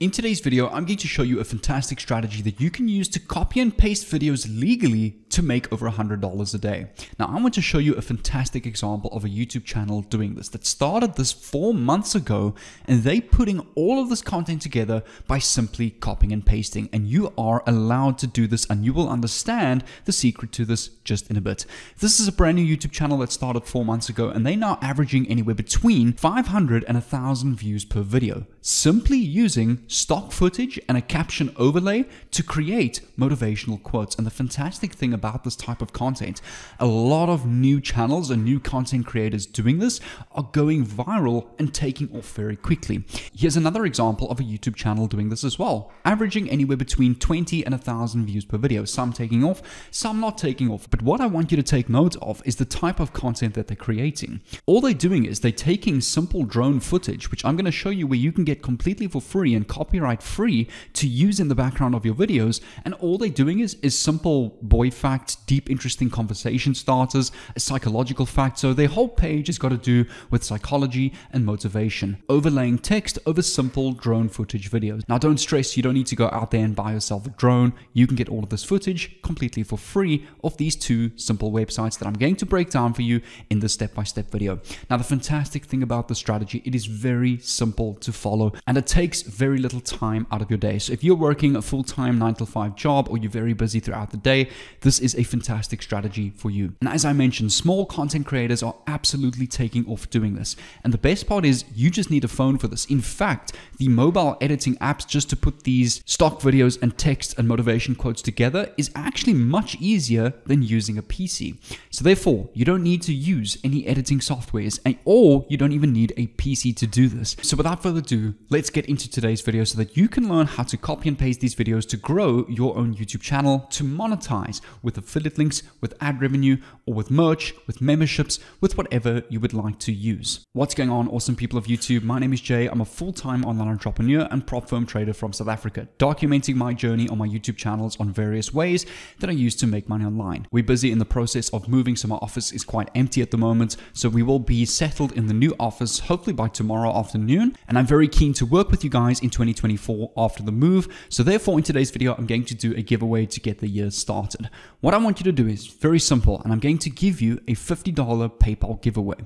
In today's video, I'm going to show you a fantastic strategy that you can use to copy and paste videos legally to make over $100 a day. Now, I want to show you a fantastic example of a YouTube channel doing this that started this 4 months ago, and they putting all of this content together by simply copying and pasting. And you are allowed to do this, and you will understand the secret to this just in a bit. This is a brand new YouTube channel that started 4 months ago, and they're now averaging anywhere between 500 and 1,000 views per video, simply using stock footage and a caption overlay to create motivational quotes. And the fantastic thing about this type of content, a lot of new channels and new content creators doing this are going viral and taking off very quickly. Here's another example of a YouTube channel doing this as well, averaging anywhere between 20 and 1,000 views per video, some taking off, some not taking off. But what I want you to take note of is the type of content that they're creating. All they're doing is they're taking simple drone footage, which I'm going to show you where you can get completely for free and copyright free to use in the background of your videos. And all they're doing is simple boy facts, deep interesting conversation starters, a psychological fact. So their whole page has got to do with psychology and motivation, overlaying text over simple drone footage videos. Now, don't stress, you don't need to go out there and buy yourself a drone. You can get all of this footage completely for free off these two simple websites that I'm going to break down for you in this step-by-step video. Now, the fantastic thing about the strategy, it is very simple to follow, and it takes very little time out of your day. So if you're working a full-time 9-to-5 job, or you're very busy throughout the day, this is a fantastic strategy for you. And as I mentioned, small content creators are absolutely taking off doing this. And the best part is you just need a phone for this. In fact, the mobile editing apps just to put these stock videos and text and motivation quotes together is actually much easier than using a PC. So therefore, you don't need to use any editing softwares, or you don't even need a PC to do this. So without further ado, let's get into today's video so that you can learn how to copy and paste these videos to grow your own YouTube channel, to monetize with affiliate links, with ad revenue, or with merch, with memberships, with whatever you would like to use. What's going on, awesome people of YouTube? My name is Jay. I'm a full-time online entrepreneur and prop firm trader from South Africa, documenting my journey on my YouTube channels on various ways that I use to make money online. We're busy in the process of moving, so my office is quite empty at the moment, so we will be settled in the new office hopefully by tomorrow afternoon, and I'm very keen to work with you guys in 2024 after the move. So therefore, in today's video, I'm going to do a giveaway to get the year started. What I want you to do is very simple, and I'm going to give you a $50 PayPal giveaway.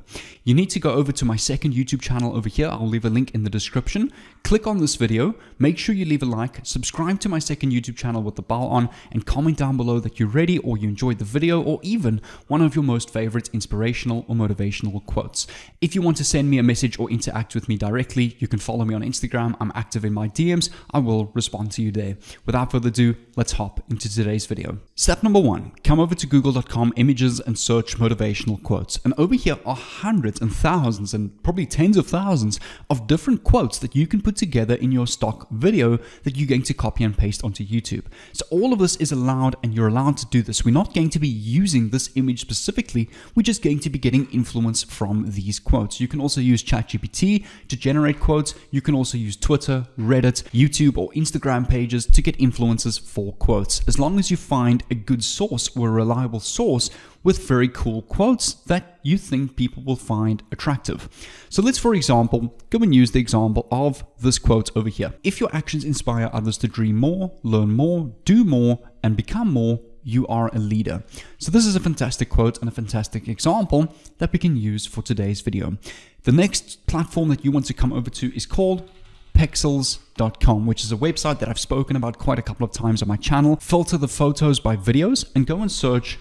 You need to go over to my second YouTube channel over here. I'll leave a link in the description. Click on this video, make sure you leave a like, subscribe to my second YouTube channel with the bell on, and comment down below that you're ready or you enjoyed the video, or even one of your most favorite inspirational or motivational quotes. If you want to send me a message or interact with me directly, you can follow me on Instagram. I'm active in my DMs. I will respond to you there. Without further ado, let's hop into today's video. Step number 1, come over to google.com images and search motivational quotes. And over here are hundreds and thousands and probably tens of thousands of different quotes that you can put together in your stock video that you're going to copy and paste onto YouTube. So all of this is allowed, and you're allowed to do this. We're not going to be using this image specifically. We're just going to be getting influence from these quotes. You can also use ChatGPT to generate quotes. You can also use Twitter, Reddit, YouTube, or Instagram pages to get influences for quotes, as long as you find a good source or a reliable source with very cool quotes that you think people will find attractive. So let's, for example, go and use the example of this quote over here. If your actions inspire others to dream more, learn more, do more, and become more, you are a leader. So this is a fantastic quote and a fantastic example that we can use for today's video. The next platform that you want to come over to is called pexels.com, which is a website that I've spoken about quite a couple of times on my channel. Filter the photos by videos and go and search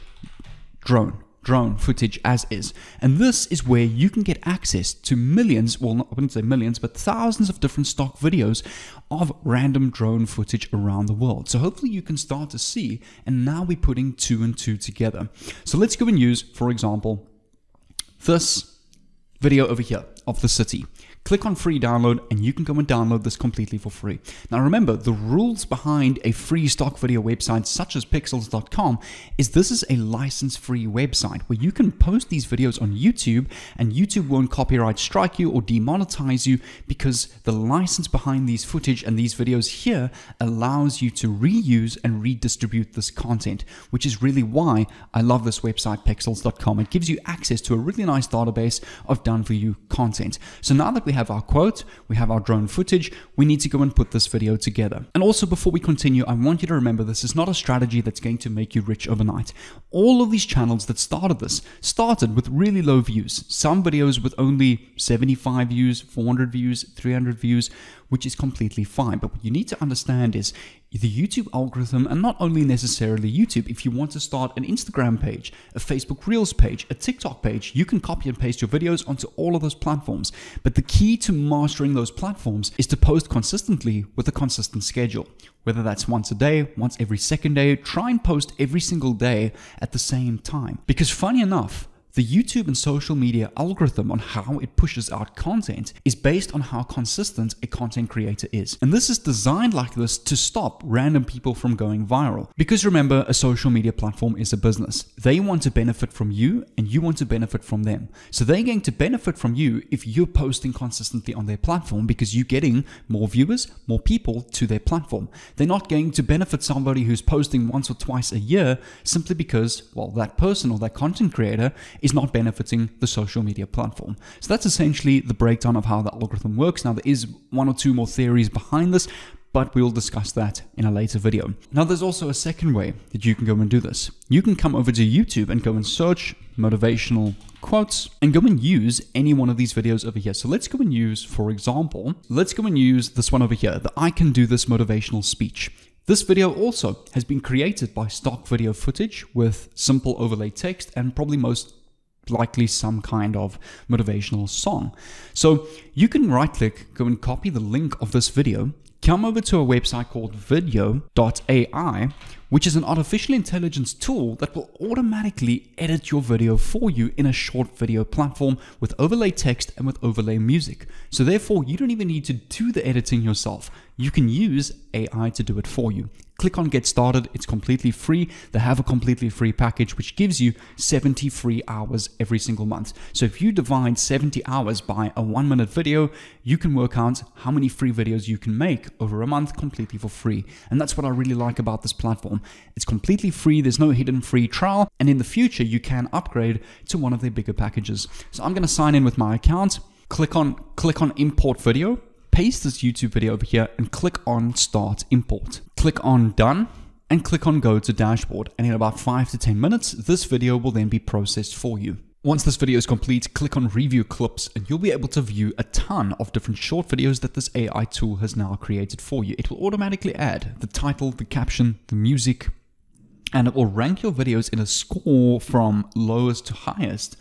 drone footage as is. And this is where you can get access to millions, well, I wouldn't say millions, but thousands of different stock videos of random drone footage around the world. So hopefully you can start to see, and now we're putting 2 and 2 together. So let's go and use, for example, this video over here of the city. Click on free download, and you can go and download this completely for free. Now remember, the rules behind a free stock video website such as pexels.com is this is a license-free website where you can post these videos on YouTube, and YouTube won't copyright strike you or demonetize you, because the license behind these footage and these videos here allows you to reuse and redistribute this content, which is really why I love this website, pexels.com. It gives you access to a really nice database of done-for-you content. So now that we we have our quote, we have our drone footage, we need to go and put this video together. And also before we continue, I want you to remember this is not a strategy that's going to make you rich overnight. All of these channels that started this started with really low views. Some videos with only 75 views, 400 views, 300 views, which is completely fine. But what you need to understand is the YouTube algorithm, and not only necessarily YouTube. If you want to start an Instagram page, a Facebook Reels page, a TikTok page, you can copy and paste your videos onto all of those platforms. But the key to mastering those platforms is to post consistently with a consistent schedule. Whether that's once a day, once every second day, try and post every single day at the same time. Because funny enough, the YouTube and social media algorithm on how it pushes out content is based on how consistent a content creator is. And this is designed like this to stop random people from going viral. Because remember, a social media platform is a business. They want to benefit from you and you want to benefit from them. So they're going to benefit from you if you're posting consistently on their platform because you're getting more viewers, more people to their platform. They're not going to benefit somebody who's posting once or twice a year simply because, well, that person or that content creator is not benefiting the social media platform. So that's essentially the breakdown of how the algorithm works. Now, there is one or two more theories behind this, but we'll discuss that in a later video. Now, there's also a second way that you can go and do this. You can come over to YouTube and go and search motivational quotes and go and use any one of these videos over here. So let's go and use, for example, let's go and use this one over here, the I Can Do This motivational speech. This video also has been created by stock video footage with simple overlay text and probably most likely some kind of motivational song. So you can right click, go and copy the link of this video, come over to a website called video.ai, which is an artificial intelligence tool that will automatically edit your video for you in a short video platform with overlay text and with overlay music. So therefore, you don't even need to do the editing yourself. You can use AI to do it for you. Click on Get Started. It's completely free. They have a completely free package which gives you 70 free hours every single month. So if you divide 70 hours by a 1-minute video, you can work out how many free videos you can make over a month completely for free. And that's what I really like about this platform. It's completely free. There's no hidden free trial. And in the future, you can upgrade to one of their bigger packages. So I'm going to sign in with my account. Click on Import Video. Paste this YouTube video over here and click on Start Import. Click on Done and click on Go to Dashboard. And in about 5 to 10 minutes, this video will then be processed for you. Once this video is complete, click on Review Clips and you'll be able to view a ton of different short videos that this AI tool has now created for you. It will automatically add the title, the caption, the music, and it will rank your videos in a score from lowest to highest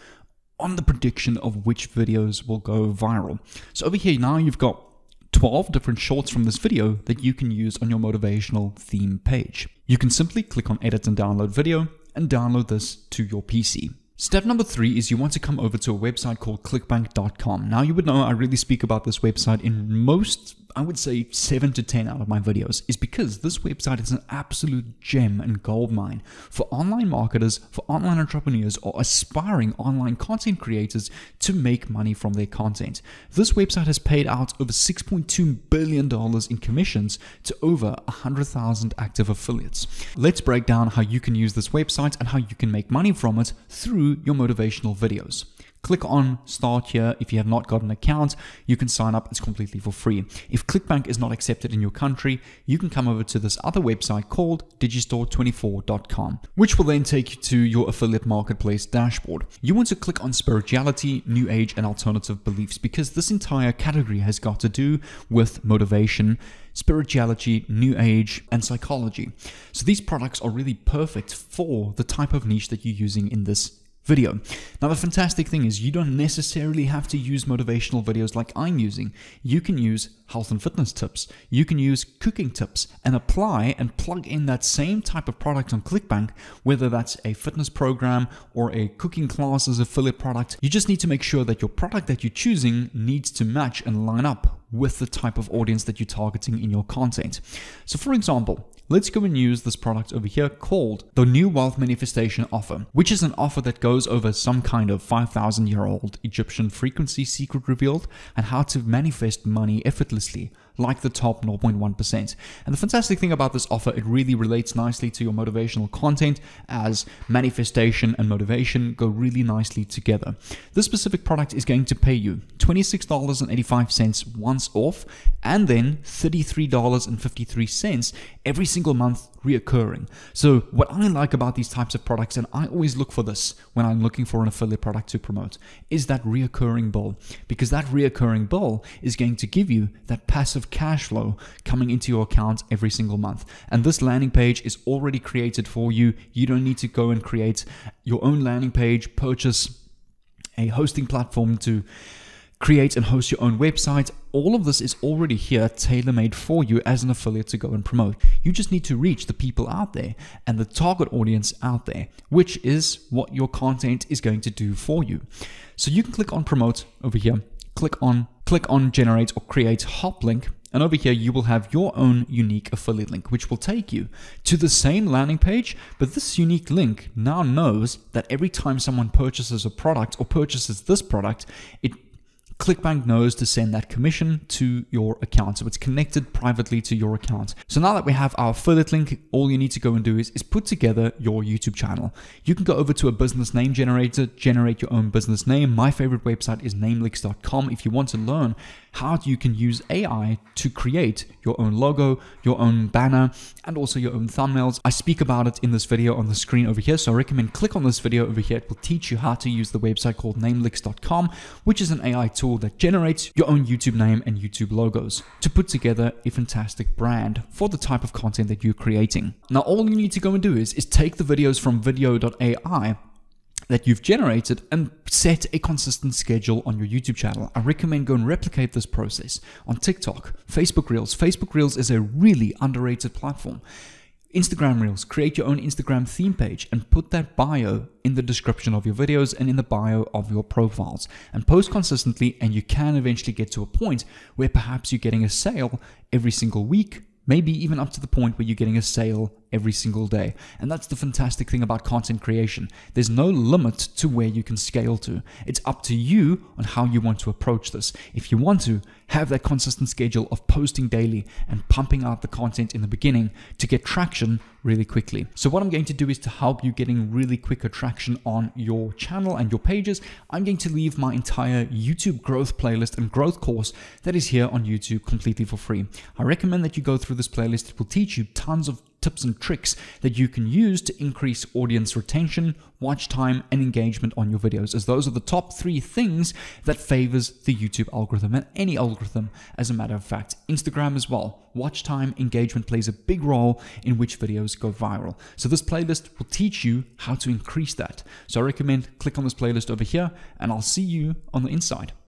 on the prediction of which videos will go viral. So over here now you've got 12 different shorts from this video that you can use on your motivational theme page. You can simply click on Edit and Download Video and download this to your PC. Step number 3 is you want to come over to a website called clickbank.com. Now you would know I really speak about this website in most, I would say 7 to 10 out of my videos, is because this website is an absolute gem and gold mine for online marketers, for online entrepreneurs, or aspiring online content creators to make money from their content. This website has paid out over $6.2 billion in commissions to over 100,000 active affiliates. Let's break down how you can use this website and how you can make money from it through your motivational videos. Click on Start here. If you have not got an account, you can sign up. It's completely for free. If ClickBank is not accepted in your country, you can come over to this other website called digistore24.com, which will then take you to your affiliate marketplace dashboard. You want to click on spirituality, new age, and alternative beliefs because this entire category has got to do with motivation, spirituality, new age, and psychology. So these products are really perfect for the type of niche that you're using in this video. Now the fantastic thing is you don't necessarily have to use motivational videos like I'm using. You can use health and fitness tips. You can use cooking tips and apply and plug in that same type of product on ClickBank, whether that's a fitness program or a cooking class as affiliate product. You just need to make sure that your product that you're choosing needs to match and line up with the type of audience that you're targeting in your content. So for example, let's go and use this product over here called the New Wealth Manifestation Offer, which is an offer that goes over some kind of 5,000-year-old Egyptian frequency secret revealed and how to manifest money effortlessly like the top 0.1%. And the fantastic thing about this offer, it really relates nicely to your motivational content, as manifestation and motivation go really nicely together. This specific product is going to pay you $26.85 once off, and then $33.53 every single month reoccurring. So what I like about these types of products, and I always look for this when I'm looking for an affiliate product to promote, is that reoccurring bill, because that reoccurring bill is going to give you that passive cash flow coming into your account every single month. And this landing page is already created for you. You don't need to go and create your own landing page, purchase a hosting platform to create and host your own website. All of this is already here, tailor-made for you as an affiliate to go and promote. You just need to reach the people out there and the target audience out there, which is what your content is going to do for you. So you can click on promote over here, click on generate or create hop link, and over here you will have your own unique affiliate link, which will take you to the same landing page. But this unique link now knows that every time someone purchases a product or purchases this product, ClickBank knows to send that commission to your account. So it's connected privately to your account. So now that we have our affiliate link, all you need to go and do is put together your YouTube channel. You can go over to a business name generator, generate your own business name. My favorite website is namelix.com if you want to learn how you can use AI to create your own logo, your own banner, and also your own thumbnails. I speak about it in this video on the screen over here, so I recommend click on this video over here. It will teach you how to use the website called namelix.com, which is an AI tool that generates your own YouTube name and YouTube logos to put together a fantastic brand for the type of content that you're creating. Now, all you need to go and do is take the videos from video.ai that you've generated and set a consistent schedule on your YouTube channel. I recommend go and replicate this process on TikTok, Facebook Reels. Facebook Reels is a really underrated platform. Instagram Reels, create your own Instagram theme page and put that bio in the description of your videos and in the bio of your profiles, and post consistently, and you can eventually get to a point where perhaps you're getting a sale every single week, maybe even up to the point where you're getting a sale every single day. And that's the fantastic thing about content creation. There's no limit to where you can scale to. It's up to you on how you want to approach this. If you want to have that consistent schedule of posting daily and pumping out the content in the beginning to get traction really quickly. So what I'm going to do is to help you getting really quicker traction on your channel and your pages. I'm going to leave my entire YouTube growth playlist and growth course that is here on YouTube completely for free. I recommend that you go through this playlist. It will teach you tons of tips and tricks that you can use to increase audience retention, watch time, and engagement on your videos, as those are the top 3 things that favors the YouTube algorithm, and any algorithm as a matter of fact. Instagram as well. Watch time, engagement plays a big role in which videos go viral. So this playlist will teach you how to increase that. So I recommend click on this playlist over here, and I'll see you on the inside.